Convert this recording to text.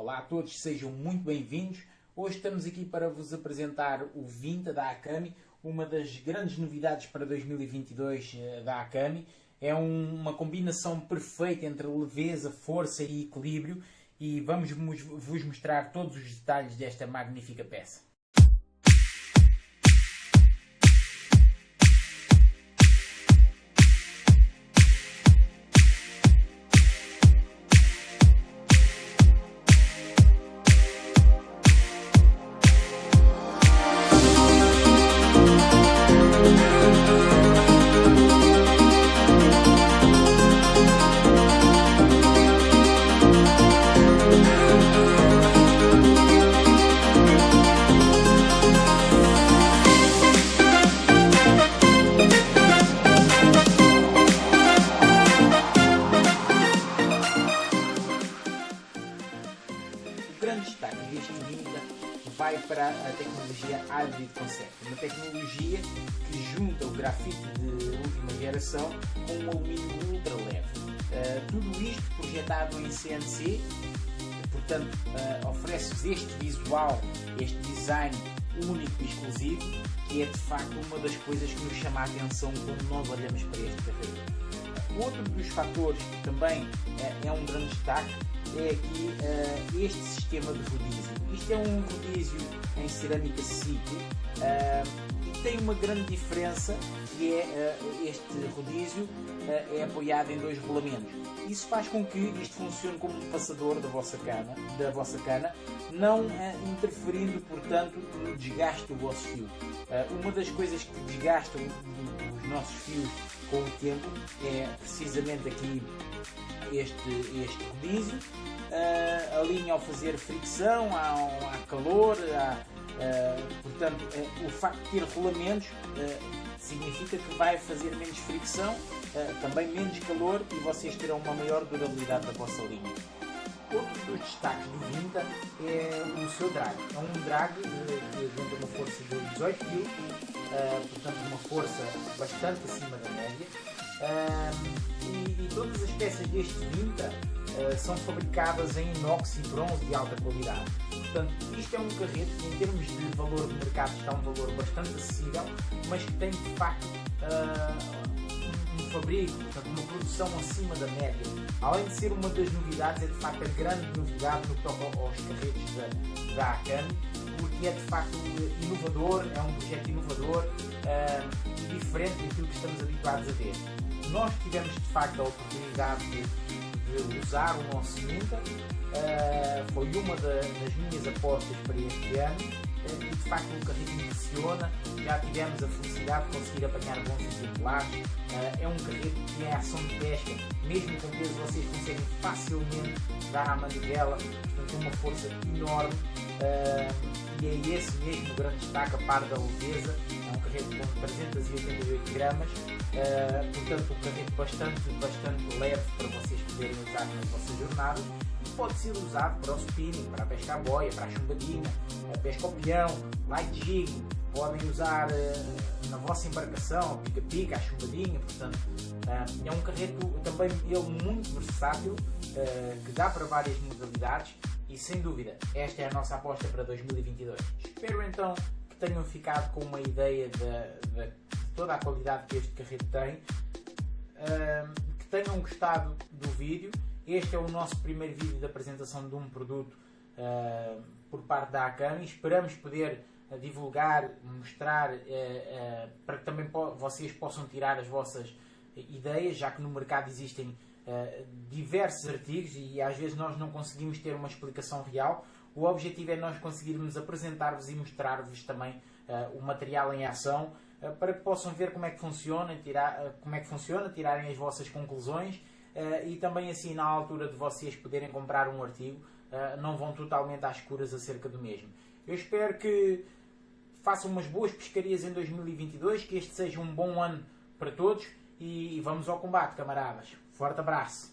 Olá a todos, sejam muito bem-vindos. Hoje estamos aqui para vos apresentar o Vinta da Akami, uma das grandes novidades para 2022 da Akami. É uma combinação perfeita entre leveza, força e equilíbrio e vamos vos mostrar todos os detalhes desta magnífica peça. O grande destaque deste Vinta vai para a tecnologia Hybrid Concept, uma tecnologia que junta o grafite de última geração com um alumínio ultra leve. Tudo isto projetado em CNC, portanto oferece-vos este visual, este design único e exclusivo, que é de facto uma das coisas que nos chama a atenção quando nós olhamos para este carreiro. Outro dos fatores que também é um grande destaque é aqui este sistema de rodízio. Isto é um rodízio em cerâmica SIG e tem uma grande diferença, que é este rodízio é apoiado em dois rolamentos. Isso faz com que isto funcione como um passador da vossa cana, não interferindo, portanto, no desgaste do vosso fio. Uma das coisas que desgastam os nossos fios com o tempo é precisamente aqui este rodízio. A linha, ao fazer fricção, há calor, portanto o facto de ter rolamentos significa que vai fazer menos fricção, também menos calor, e vocês terão uma maior durabilidade da vossa linha. Outro dos destaques do Vinta é o seu drag. É um drag que aguenta uma força de 18 kg, portanto uma força bastante acima da média. E todas as peças deste Vinta são fabricadas em inox e bronze de alta qualidade. Portanto, isto é um carrete que, em termos de valor de mercado, está um valor bastante acessível, mas que tem de facto um fabrico, portanto, uma produção acima da média. Além de ser uma das novidades, é de facto a grande novidade no que toca aos carretes da Akami, porque é de facto inovador, é um projeto inovador e diferente daquilo que estamos habituados a ver. Nós tivemos de facto a oportunidade de usar o nosso Vinta, foi uma das minhas apostas para este ano e de facto o carrete impressiona. Já tivemos a felicidade de conseguir apanhar bons exemplares. É um carrete que tem ação de pesca, mesmo com peso vocês conseguem facilmente dar à manivela, portanto tem uma força enorme e é esse mesmo o grande destaque, a par da leveza. É um carrete com 388 gramas, portanto um carrete bastante leve para vocês poderem usar nas vossas jornadas. Pode ser usado para o spinning, para a pesca à boia, para a chumbadinha, a pesca ao peão, light jig, podem usar na vossa embarcação, a pica-pica, a chumbadinha, portanto é um carrete também ele muito versátil, que dá para várias modalidades e sem dúvida esta é a nossa aposta para 2022. Espero então que tenham ficado com uma ideia de toda a qualidade que este carrete tem, que tenham gostado do vídeo. Este é o nosso primeiro vídeo de apresentação de um produto por parte da Akami. Esperamos poder divulgar, mostrar, para que também vocês possam tirar as vossas ideias, já que no mercado existem diversos artigos e às vezes nós não conseguimos ter uma explicação real. O objetivo é nós conseguirmos apresentar-vos e mostrar-vos também o material em ação, para que possam ver como é que funciona, tirarem as vossas conclusões. E também assim, na altura de vocês poderem comprar um artigo, não vão totalmente às escuras acerca do mesmo. Eu espero que façam umas boas pescarias em 2022, que este seja um bom ano para todos e vamos ao combate, camaradas. Forte abraço!